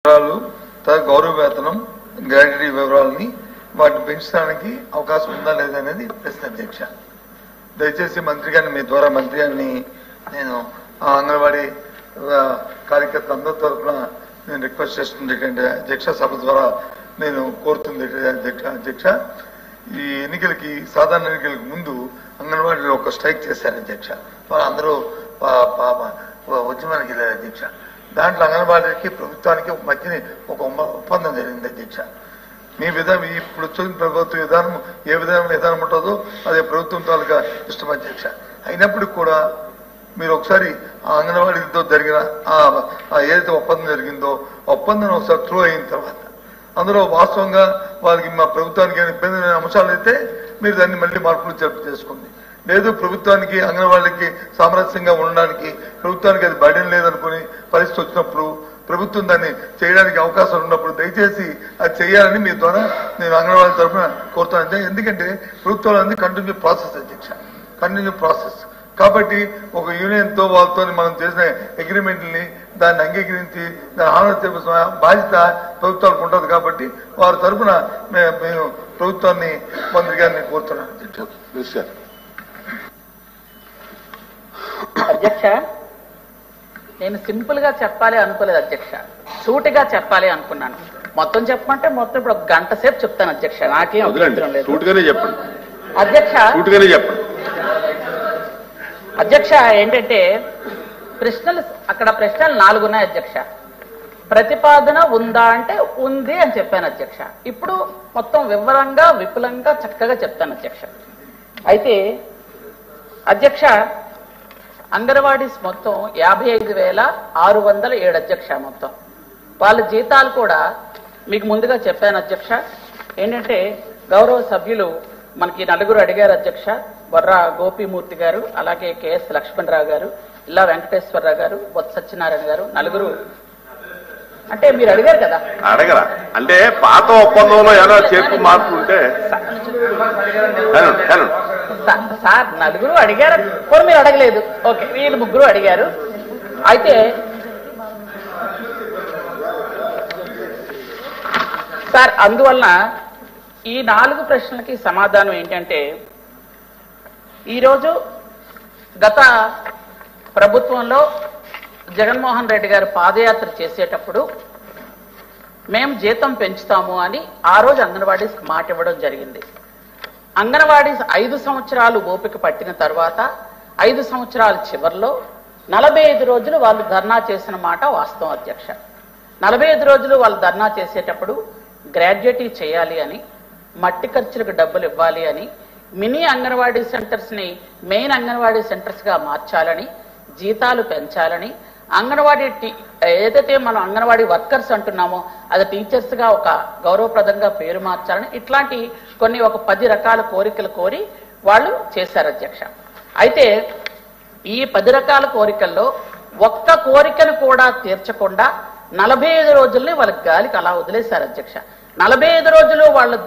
వివరాలు గౌరవ వేతనం గ్రాడ్యుటీ వివరాలని వాటిని పెంచడానికి అవకాశం ఉందా లేదా అనేది ప్రశ్న అధ్యక్ష. దయచేసి మంత్రి గారిని మీ ద్వారా మంత్రి గారిని నేను అంగన్వాడీ కార్యకర్తలు అందరి తరఫున నేను రిక్వెస్ట్ చేస్తుంది అధ్యక్ష, సభ ద్వారా నేను కోరుతుంది అధ్యక్ష, ఈ ఎన్నికలకి సాధారణ ఎన్నికలకు ముందు అంగన్వాడీలో ఒక స్ట్రైక్ చేశారు అధ్యక్ష. వాళ్ళందరూ ఉద్యమానికి వెళ్ళారు అధ్యక్ష. దాంట్లో అంగన్వాడీకి ప్రభుత్వానికి మధ్య ఒక ఒప్పందం జరిగింది అధ్యక్ష. మీ విధానం ఇప్పుడు వచ్చిన ప్రభుత్వ విధానం ఏ విధానం ఉంటుందో అదే ప్రభుత్వం తాలూకా ఇష్టం అధ్యక్ష. అయినప్పటికీ కూడా మీరు ఒకసారి ఆ అంగన్వాడీతో జరిగిన ఏదైతే ఒప్పందం జరిగిందో ఒప్పందం ఒకసారి త్రూ అయిన తర్వాత అందులో వాస్తవంగా వాళ్ళకి మా ప్రభుత్వానికి ఇబ్బంది అంశాలు అయితే మీరు దాన్ని మళ్ళీ మార్పులు చేసుకుంది. లేదు ప్రభుత్వానికి అంగన్వాడీకి సామరస్యంగా ఉండడానికి ప్రభుత్వానికి అది బర్డెన్ లేదనుకుని పరిస్థితి వచ్చినప్పుడు ప్రభుత్వం దాన్ని చేయడానికి అవకాశం ఉన్నప్పుడు దయచేసి అది చేయాలని మీ ద్వారా నేను అంగన్వాడీ తరఫున కోరుతాను. ఎందుకంటే ప్రభుత్వాలు అన్ని కంటిన్యూ ప్రాసెస్ అధ్యక్ష, కంటిన్యూ ప్రాసెస్ కాబట్టి ఒక యూనియన్ తో వాళ్ళతో మనం చేసిన అగ్రిమెంట్ని దాన్ని అంగీకరించి దాన్ని ఆమోదం చేసిన బాధ్యత ప్రభుత్వాలకు ఉంటుంది. కాబట్టి వారి తరఫున మేము ప్రభుత్వాన్ని మంత్రి గారిని కోరుతున్నాను అధ్యక్ష. అధ్యక్ష, నేను సింపుల్ గా చెప్పాలి అనుకోలేదు అధ్యక్ష, సూటిగా చెప్పాలి అనుకున్నాను. మొత్తం చెప్పమంటే మొత్తం ఇప్పుడు ఒక గంట సేపు చెప్తాను అధ్యక్ష, నాకేం అభ్యంతరం లేదు. అధ్యక్ష అధ్యక్ష ఏంటంటే అక్కడ ప్రశ్నలు 4 ఉన్నాయి అధ్యక్ష. ప్రతిపాదన ఉందా అంటే ఉంది అని చెప్పాను అధ్యక్ష. ఇప్పుడు మొత్తం వివరంగా విపులంగా చక్కగా చెప్తాను అధ్యక్ష. అయితే అధ్యక్ష అంగన్వాడీస్ మొత్తం 55,607 అధ్యక్ష. మొత్తం వాళ్ళ జీతాలు కూడా మీకు ముందుగా చెప్పాను అధ్యక్ష. ఏంటంటే గౌరవ సభ్యులు మనకి 4 అడిగారు అధ్యక్ష. బొర్రా గోపీమూర్తి గారు, అలాగే కెఎస్ లక్ష్మణరావు గారు, ఇల్లా వెంకటేశ్వరరావు గారు, బొత్స సత్యనారాయణ గారు 4 అంటే మీరు అడిగారు కదా. అడగరా అంటే పాత ఒప్పందంలో ఏదో చేర్పు మార్పు ఉంటే సార్ 4 అడిగారు, కూడా మీరు అడగలేదు. ఓకే, వీళ్ళు 3 అడిగారు. అయితే సార్ అందువలన ఈ 4 ప్రశ్నలకి సమాధానం ఏంటంటే, ఈరోజు గత ప్రభుత్వంలో జగన్మోహన్ రెడ్డి గారు పాదయాత్ర చేసేటప్పుడు మేము జీతం పెంచుతాము అని ఆ రోజు అంగన్వాడీస్కి మాట ఇవ్వడం జరిగింది. అంగన్వాడీస్ 5 సంవత్సరాలు ఓపిక పట్టిన తర్వాత 5 సంవత్సరాల చివరిలో 45 రోజులు వాళ్ళు ధర్నా చేసిన మాట వాస్తవం అధ్యక్ష. 45 రోజులు వాళ్ళు ధర్నా చేసేటప్పుడు గ్రాడ్యుయేటీ చేయాలి అని, మట్టి ఖర్చులకు డబ్బులు ఇవ్వాలి అని, మినీ అంగన్వాడీ సెంటర్స్ ని మెయిన్ అంగన్వాడీ సెంటర్స్ గా మార్చాలని, జీతాలు పెంచాలని, అంగన్వాడీ ఏదైతే మనం అంగన్వాడీ వర్కర్స్ అంటున్నామో అది టీచర్స్ గా ఒక గౌరవప్రదంగా పేరు మార్చాలని, ఇట్లాంటి కొన్ని ఒక 10 రకాల కోరికలు కోరి వాళ్ళు చేశారు అధ్యక్ష. అయితే ఈ 10 రకాల కోరికల్లో ఒక్క కోరికను కూడా తీర్చకుండా 45 రోజుల్ని వాళ్ళకి గాలికి అలా వదిలేశారు అధ్యక్ష. 45 రోజులు వాళ్ళు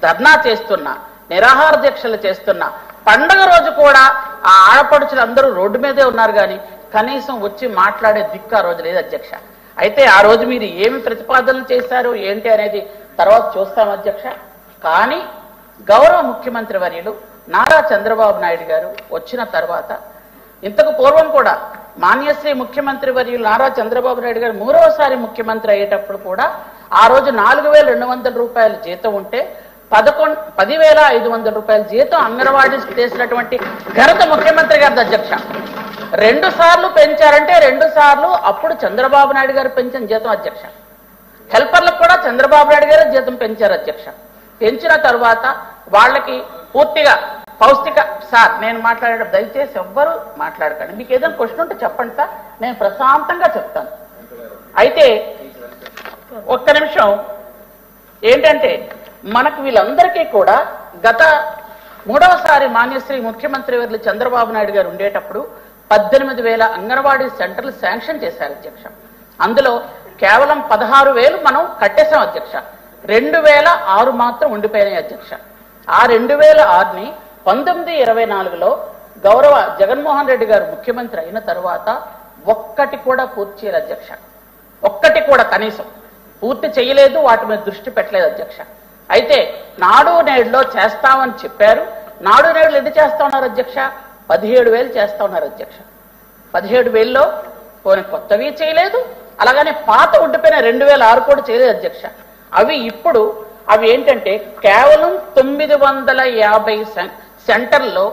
ధర్నా చేస్తున్నా, నిరాహార దీక్షలు చేస్తున్నా, పండగ రోజు కూడా ఆ ఆడపడుచులు అందరూ రోడ్డు మీదే ఉన్నారు కానీ కనీసం వచ్చి మాట్లాడే దిక్కు ఆ రోజు లేదు అధ్యక్ష. అయితే ఆ రోజు మీరు ఏమి ప్రతిపాదనలు చేశారు ఏంటి అనేది తర్వాత చూస్తాం అధ్యక్ష. కానీ గౌరవ ముఖ్యమంత్రి వర్యులు నారా చంద్రబాబు నాయుడు గారు వచ్చిన తర్వాత, ఇంతకు పూర్వం కూడా మాన్యశ్రీ ముఖ్యమంత్రి వర్యులు నారా చంద్రబాబు నాయుడు గారు 3వసారి ముఖ్యమంత్రి అయ్యేటప్పుడు కూడా ఆ రోజు 4,200 రూపాయల జీతం ఉంటే 10,500 రూపాయల జీతం అంగన్వాడీ చేసినటువంటి ఘనత ముఖ్యమంత్రి గారి అధ్యక్ష. 2 సార్లు పెంచారంటే 2 సార్లు అప్పుడు చంద్రబాబు నాయుడు గారు పెంచిన జీతం అధ్యక్ష. హెల్పర్లకు కూడా చంద్రబాబు నాయుడు గారు జీతం పెంచారు అధ్యక్ష. పెంచిన తర్వాత వాళ్ళకి పూర్తిగా పౌష్టిక సార్ నేను మాట్లాడే దయచేసి ఎవ్వరూ మాట్లాడకండి. మీకు ఏదైనా క్వశ్చన్ ఉంటే చెప్పండి సార్, నేను ప్రశాంతంగా చెప్తాను. అయితే ఒక్క నిమిషం ఏంటంటే మనకు వీళ్ళందరికీ కూడా గత 3వసారి మాన్యశ్రీ ముఖ్యమంత్రి వర్యులు చంద్రబాబు నాయుడు గారు ఉండేటప్పుడు 18,000 అంగన్వాడీ సెంటర్లు శాంక్షన్ చేశారు అధ్యక్ష. అందులో కేవలం 16,000 మనం కట్టేశాం అధ్యక్ష. 2,006 మాత్రం ఉండిపోయినాయి అధ్యక్ష. ఆ 2,006ని 1924లో గౌరవ జగన్మోహన్ రెడ్డి గారు ముఖ్యమంత్రి అయిన తర్వాత ఒక్కటి కూడా పూర్తి చేయాలి అధ్యక్ష. ఒక్కటి కూడా కనీసం పూర్తి చేయలేదు, వాటి మీద దృష్టి పెట్టలేదు అధ్యక్ష. అయితే నాడు నేడులో చేస్తామని చెప్పారు. నాడు నేడులు ఎన్ని చేస్తా ఉన్నారు అధ్యక్ష? 17,000 చేస్తా ఉన్నారు అధ్యక్ష. 17,000లో పోనీ కొత్తవి చేయలేదు, అలాగనే పాత ఉండిపోయిన 2,006 కూడా చేయలేదు అధ్యక్ష. అవి ఇప్పుడు అవి ఏంటంటే కేవలం 950 సెంటర్లో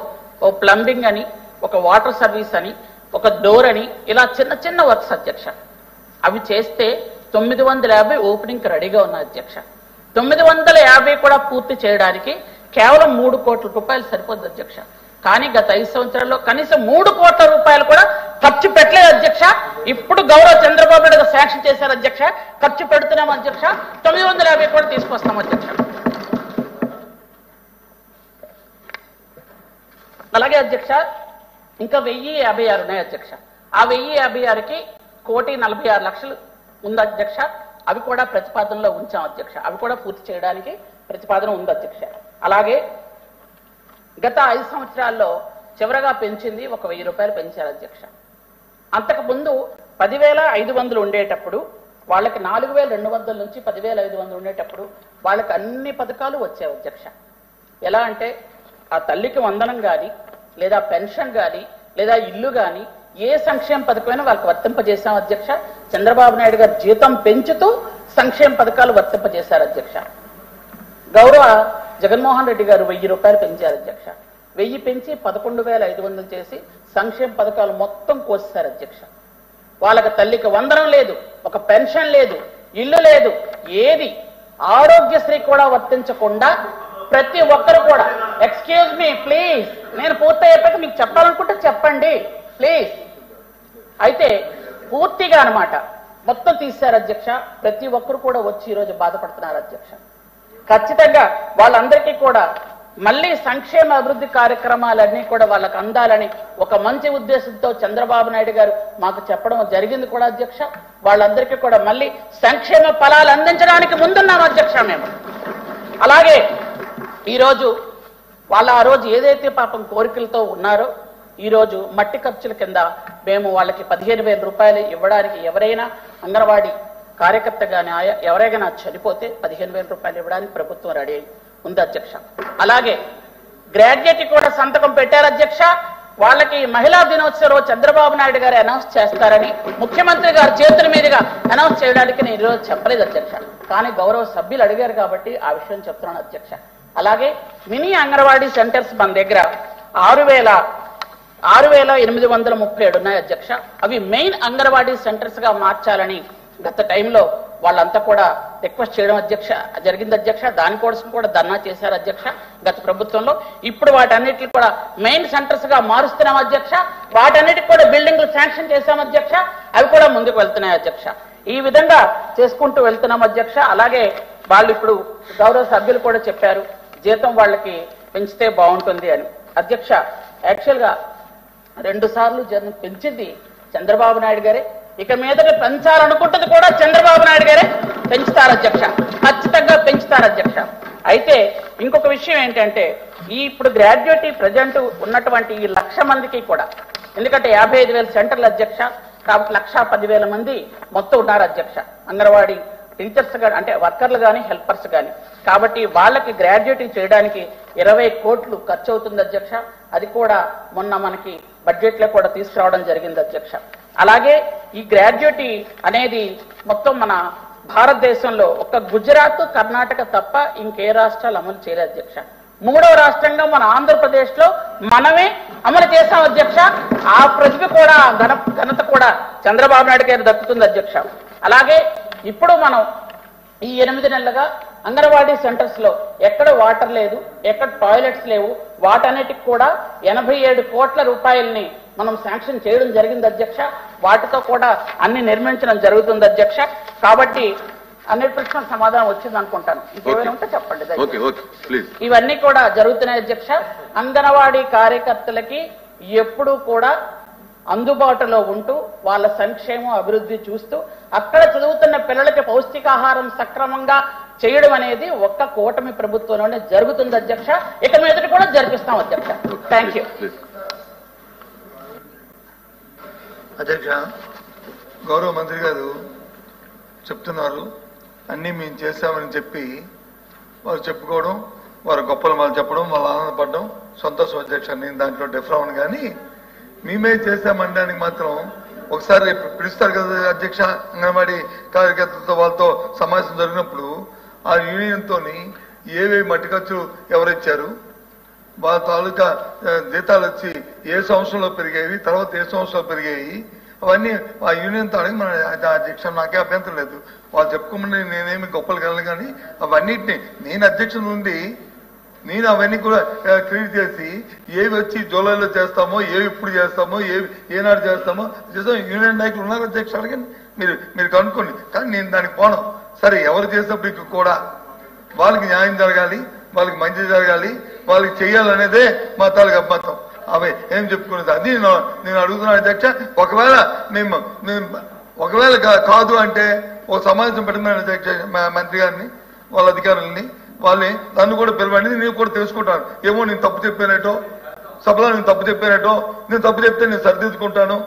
ఓ ప్లంబింగ్ అని, ఒక వాటర్ సర్వీస్ అని, ఒక డోర్ అని, ఇలా చిన్న చిన్న వర్క్స్ అధ్యక్ష. అవి చేస్తే 950 ఓపెనింగ్ రెడీగా ఉన్నాయి అధ్యక్ష. 950 కూడా పూర్తి చేయడానికి కేవలం 3 కోట్ల రూపాయలు సరిపోద్ది అధ్యక్ష. కానీ గత 5 సంవత్సరాల్లో కనీసం 3 కోట్ల రూపాయలు కూడా ఖర్చు పెట్టలేదు అధ్యక్ష. ఇప్పుడు గౌరవ చంద్రబాబు నాయుడు శాంక్షన్ చేశారు అధ్యక్ష. ఖర్చు పెడుతున్నాం అధ్యక్ష. 950 కూడా తీసుకొస్తాం అధ్యక్ష. అలాగే అధ్యక్ష ఇంకా 1056 ఉన్నాయి అధ్యక్ష. ఆ 1056కి 1,46,00,000 ఉంది అధ్యక్ష. అవి కూడా ప్రతిపాదనలో ఉంచాం అధ్యక్ష. అవి కూడా పూర్తి చేయడానికి ప్రతిపాదన ఉంది అధ్యక్ష. అలాగే గత 5 సంవత్సరాల్లో చివరగా పెంచింది ఒక 1,000 రూపాయలు పెంచారు అధ్యక్ష. అంతకు ముందు 10,500 ఉండేటప్పుడు వాళ్ళకి 4,200 నుంచి 10,500 ఉండేటప్పుడు వాళ్ళకి అన్ని పథకాలు వచ్చాయి అధ్యక్ష. ఎలా అంటే ఆ తల్లికి వందనం కానీ, లేదా పెన్షన్ కానీ, లేదా ఇల్లు కానీ, ఏ సంక్షేమ పథకమైనా వాళ్ళకి వర్తింపజేశాం అధ్యక్ష. చంద్రబాబు నాయుడు గారు జీతం పెంచుతూ సంక్షేమ పథకాలు వర్తింపజేశారు అధ్యక్ష. గౌరవ జగన్మోహన్ రెడ్డి గారు 1,000 రూపాయలు పెంచారు అధ్యక్ష. 1000 పెంచి 11,500 చేసి సంక్షేమ పథకాలు మొత్తం కోసేశారు అధ్యక్ష. వాళ్ళకి తల్లికి వందనం లేదు, ఒక పెన్షన్ లేదు, ఇల్లు లేదు, ఏది ఆరోగ్యశ్రీ కూడా వర్తించకుండా ప్రతి ఒక్కరు కూడా, ఎక్స్క్యూజ్ మీ ప్లీజ్, నేను పూర్తయ్యేపటి మీకు చెప్పాలనుకుంటే చెప్పండి ప్లీజ్. అయితే పూర్తిగా అన్నమాట మొత్తం తీశారు అధ్యక్ష. ప్రతి ఒక్కరు కూడా వచ్చి ఈరోజు బాధపడుతున్నారు అధ్యక్ష. ఖచ్చితంగా వాళ్ళందరికీ కూడా మళ్ళీ సంక్షేమ అభివృద్ధి కార్యక్రమాలన్నీ కూడా వాళ్ళకు అందాలని ఒక మంచి ఉద్దేశంతో చంద్రబాబు నాయుడు గారు మాకు చెప్పడం జరిగింది కూడా అధ్యక్ష. వాళ్ళందరికీ కూడా మళ్ళీ సంక్షేమ ఫలాలు అందించడానికి ముందున్నాం అధ్యక్ష మేము. అలాగే ఈరోజు వాళ్ళ ఆ రోజు ఏదైతే పాపం కోరికలతో ఉన్నారో ఈరోజు మట్టి ఖర్చుల కింద మేము వాళ్ళకి 15,000 రూపాయలు ఇవ్వడానికి, ఎవరైనా అంగన్వాడీ కార్యకర్త కానీ ఎవరైనా చనిపోతే 15,000 రూపాయలు ఇవ్వడానికి ప్రభుత్వం రెడీ ఉంది అధ్యక్ష. అలాగే గ్రాడ్యుయేట్ కూడా సంతకం పెట్టారు అధ్యక్ష. వాళ్ళకి మహిళా దినోత్సవం రోజు చంద్రబాబు నాయుడు గారు అనౌన్స్ చేస్తారని ముఖ్యమంత్రి గారు చేతుల మీదుగా అనౌన్స్ చేయడానికి నేను ఈరోజు చెప్పలేదు అధ్యక్ష. కానీ గౌరవ సభ్యులు అడిగారు కాబట్టి ఆ విషయం చెప్తున్నాను అధ్యక్ష. అలాగే మినీ అంగన్వాడీ సెంటర్స్ మన దగ్గర 6,837 ఉన్నాయి అధ్యక్ష. అవి మెయిన్ అంగన్వాడీ సెంటర్స్ గా మార్చాలని గత టైంలో వాళ్ళంతా కూడా రిక్వెస్ట్ చేయడం అధ్యక్ష జరిగింది అధ్యక్ష. దానికోసం కూడా ధర్నా చేశారు అధ్యక్ష గత ప్రభుత్వంలో. ఇప్పుడు వాటన్నిటిని కూడా మెయిన్ సెంటర్స్ గా మారుస్తున్నాం అధ్యక్ష. వాటన్నిటికి కూడా బిల్డింగ్లు శాంక్షన్ చేశాం అధ్యక్ష. అవి కూడా ముందుకు వెళ్తున్నాయి అధ్యక్ష. ఈ విధంగా చేసుకుంటూ వెళ్తున్నాం అధ్యక్ష. అలాగే వాళ్ళు ఇప్పుడు గౌరవ సభ్యులు కూడా చెప్పారు జీతం వాళ్ళకి పెంచితే బాగుంటుంది అని అధ్యక్ష. యాక్చువల్ గా 2 సార్లు పెంచింది చంద్రబాబు నాయుడు గారే. ఇక మీదట పెంచాలనుకుంటుంది కూడా చంద్రబాబు నాయుడు గారే పెంచుతారు అధ్యక్ష. ఖచ్చితంగా పెంచుతారు అధ్యక్ష. అయితే ఇంకొక విషయం ఏంటంటే ఇప్పుడు గ్రాడ్యుయేట్ ప్రజెంట్ ఉన్నటువంటి ఈ 1,00,000 మందికి కూడా, ఎందుకంటే 55,000 సెంటర్లు అధ్యక్ష, కాబట్టి 1,10,000 మంది మొత్తం ఉన్నారు అధ్యక్ష. అంగన్వాడీ టీచర్స్ కానీ, అంటే వర్కర్లు కానీ హెల్పర్స్ కానీ. కాబట్టి వాళ్ళకి గ్రాడ్యుయేట్ చేయడానికి 20 కోట్లు ఖర్చు అవుతుంది అధ్యక్ష. అది కూడా మొన్న మనకి బడ్జెట్ లో కూడా తీసుకురావడం జరిగింది అధ్యక్ష. అలాగే ఈ గ్రాడ్యుయేట్ అనేది మొత్తం మన భారతదేశంలో ఒక గుజరాత్, కర్ణాటక తప్ప ఇంకే రాష్ట్రాలు అమలు చేయలేదు అధ్యక్ష. 3వ రాష్ట్రంగా మన ఆంధ్రప్రదేశ్ లో మనమే అమలు చేశాం అధ్యక్ష. ఆ ప్రతిభ కూడా ఘనత కూడా చంద్రబాబు నాయుడు గారికి దక్కుతుంది అధ్యక్ష. అలాగే ఇప్పుడు మనం ఈ 8 నెలలుగా అంగన్వాడీ సెంటర్స్ లో ఎక్కడ వాటర్ లేదు, ఎక్కడ టాయిలెట్స్ లేవు, వాటన్నిటికి కూడా 87 కోట్ల రూపాయలని మనం శాంక్షన్ చేయడం జరిగింది అధ్యక్ష. వాటితో కూడా అన్ని నిర్మించడం జరుగుతుంది అధ్యక్ష. కాబట్టి అన్నిటి ప్రశ్న సమాధానం వచ్చింది అనుకుంటాను. ఇంకేమైనా ఉంటే చెప్పండి. ఇవన్నీ కూడా జరుగుతున్నాయి అధ్యక్ష. అంగన్వాడీ కార్యకర్తలకి ఎప్పుడూ కూడా అందుబాటులో ఉంటూ వాళ్ళ సంక్షేమం అభివృద్ధి చూస్తూ అక్కడ చదువుతున్న పిల్లలకి పౌష్టికాహారం సక్రమంగా చేయడం అనేది ఒక్క కూటమి ప్రభుత్వంలోనే జరుగుతుంది అధ్యక్ష. ఇక మీదట కూడా జరిపిస్తాం అధ్యక్ష. థ్యాంక్ యూ అధ్యక్ష. గౌరవ మంత్రి గారు చెప్తున్నారు అన్నీ మేము చేశామని చెప్పి వారు చెప్పుకోవడం, వారు గొప్పలు వాళ్ళు చెప్పడం, వాళ్ళు ఆనందపడడం సంతోషం అధ్యక్ష. నేను దాంట్లో డిఫరెంట్ కానీ మేమే చేశామనడానికి మాత్రం ఒకసారి పిలుస్తారు కదా అధ్యక్ష, అంగన్వాడీ కార్యకర్తలతో వాళ్ళతో సమావేశం జరిగినప్పుడు ఆ యూనియన్తో ఏవేవి మట్టి ఖర్చులు ఎవరిచ్చారు, వాళ్ళ తాలూకా జీతాలు వచ్చి ఏ సంవత్సరంలో పెరిగాయి, తర్వాత ఏ సంవత్సరంలో పెరిగాయి, అవన్నీ ఆ యూనియన్తో అడిగి మన అధ్యక్ష నాకే అభ్యంతరం లేదు. వాళ్ళు చెప్పుకోమని నేనేమి గొప్పలు కలను కానీ అవన్నిటిని నేను అధ్యక్షుల నుండి నేను అవన్నీ కూడా క్రియేట్ చేసి ఏవి వచ్చి జూలైలో చేస్తామో, ఏవి ఇప్పుడు చేస్తామో, ఏవి ఏనాడు చేస్తామో చేస్తాం. యూనియన్ నాయకులు ఉన్నారు అధ్యక్ష, అడగండి, మీరు కనుక్కోండి. కానీ నేను దానికి పోను. సరే ఎవరు చేసినప్పటికీ కూడా వాళ్ళకి న్యాయం జరగాలి, వాళ్ళకి మంచి జరగాలి, వాళ్ళకి చెయ్యాలనేదే మా తాలూకా మతం. అవి ఏం చెప్పుకునేది అది నేను అడుగుతున్నాను అధ్యక్ష. ఒకవేళ కాదు అంటే ఒక సమావేశం పెట్టమని అధ్యక్ష మంత్రి గారిని, వాళ్ళ అధికారులని, వాళ్ళని నన్ను కూడా పిలవండి, నేను కూడా తెలుసుకుంటాను. ఏమో నేను తప్పు చెప్పానటో, సభలో నేను తప్పు చెప్పానటో, నేను తప్పు చెప్తే నేను సరిదిద్దుకుంటాను.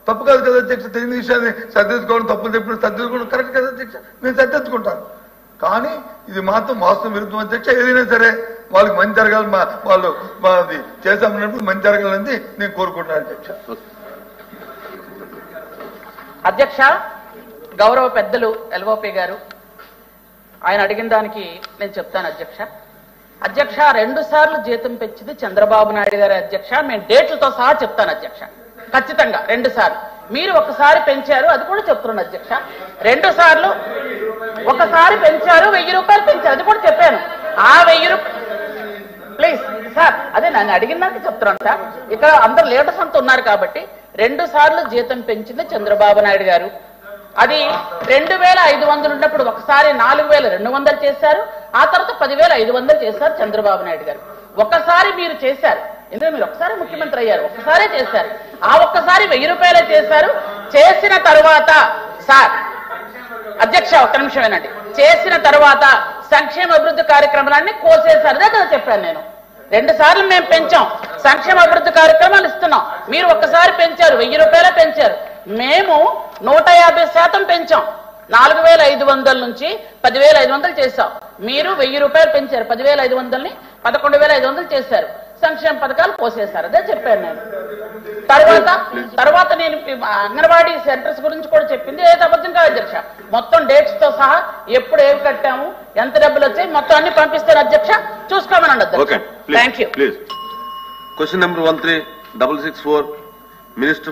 తప్పు కాదు కదా అధ్యక్ష, తెలియని విషయాన్ని సరిదిద్దుకోవడం, తప్పులు చెప్పిన సరిదిద్దుకోవడం కరెక్ట్ కదా అధ్యక్ష, నేను సరిదిద్దుకుంటాను. కానీ ఇది మాత్రం వాస్తవం విరుద్ధం అధ్యక్ష. ఏదైనా సరే వాళ్ళకి మంచి జరగాలి, వాళ్ళు మాది చేశామన్నప్పుడు మంచి జరగాలని నేను కోరుకుంటున్నాను అధ్యక్ష. అధ్యక్ష, గౌరవ పెద్దలు ఎల్ఓపి గారు ఆయన అడిగిన దానికి నేను చెప్తాను అధ్యక్ష. అధ్యక్ష 2 సార్లు జీతం పెంచింది చంద్రబాబు నాయుడు గారి అధ్యక్ష. మేము డేట్లతో సహా చెప్తాను అధ్యక్ష, ఖచ్చితంగా 2 సార్లు. మీరు ఒకసారి పెంచారు, అది కూడా చెప్తున్నాను అధ్యక్ష. 2 సార్లు, ఒకసారి పెంచారు, 1000 రూపాయలు పెంచారు, అది కూడా చెప్పాను. ఆ 1000 రూపాయలు ప్లీజ్ సార్, అదే నన్ను అడిగిన దానికి చెప్తున్నాను సార్. ఇక్కడ అందరు లీడర్స్ అంతా ఉన్నారు కాబట్టి 2 సార్లు జీతం పెంచింది చంద్రబాబు నాయుడు గారు. అది 2500 ఉన్నప్పుడు ఒకసారి 4200 చేశారు, ఆ తర్వాత 10500 చేశారు చంద్రబాబు నాయుడు గారు. ఒకసారి మీరు చేశారు, ఎందుకంటే మీరు ఒకసారి ముఖ్యమంత్రి అయ్యారు, ఒక్కసారే చేశారు. ఆ ఒక్కసారి 1000 రూపాయలే చేశారు. చేసిన తర్వాత సార్ అధ్యక్ష ఒక్క నిమిషం ఏనండి, చేసిన తర్వాత సంక్షేమ అభివృద్ధి కార్యక్రమాలన్నీ కోసేశారు. అదే కదా చెప్పాను నేను. 2 సార్లు మేము పెంచాం, సంక్షేమ అభివృద్ధి కార్యక్రమాలు ఇస్తున్నాం. మీరు ఒక్కసారి పెంచారు, 1000 రూపాయలే పెంచారు. మేము 150% పెంచాం. 4500 నుంచి 10500 చేశాం. మీరు 1000 రూపాయలు పెంచారు, 10500ని 11500 చేశారు. సంక్షేమ పథకాలు పోసేశారు. అదే చెప్పాను నేను. తర్వాత నేను అంగన్వాడీ సెంటర్స్ గురించి కూడా చెప్పింది ఏ అబద్ధం కాదు అధ్యక్ష. మొత్తం డేట్స్ తో సహా ఎప్పుడు ఏమి కట్టాము, ఎంత డబ్బులు వచ్చాయి, మొత్తం అన్ని పంపిస్తాను అధ్యక్ష, చూసుకోమనండి అధ్యక్ష. Thank you. Question number 13664, Minister